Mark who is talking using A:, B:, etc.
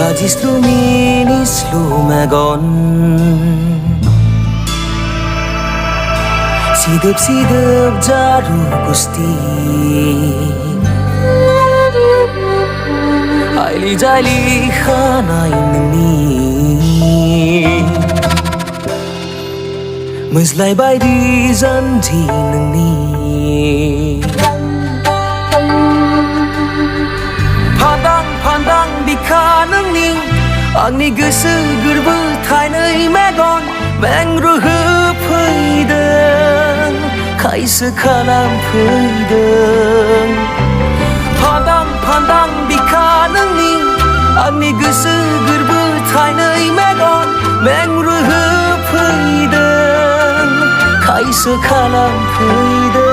A: Gadis luminis lumagon, sidap-sidap jaru gusti, Aili-jaili hanay nani, Meslay baidi janji nani. Pandang bika nोंनि आंनि गोसो गोरबो थाइनै मेगन मेंरुहोफैदों खायसो खालामफैदों Pandang bika नोंनि आंनि गोसो गोरबो थाइनै मेगन मेंरुहोफैदों खायसो खालामफैदों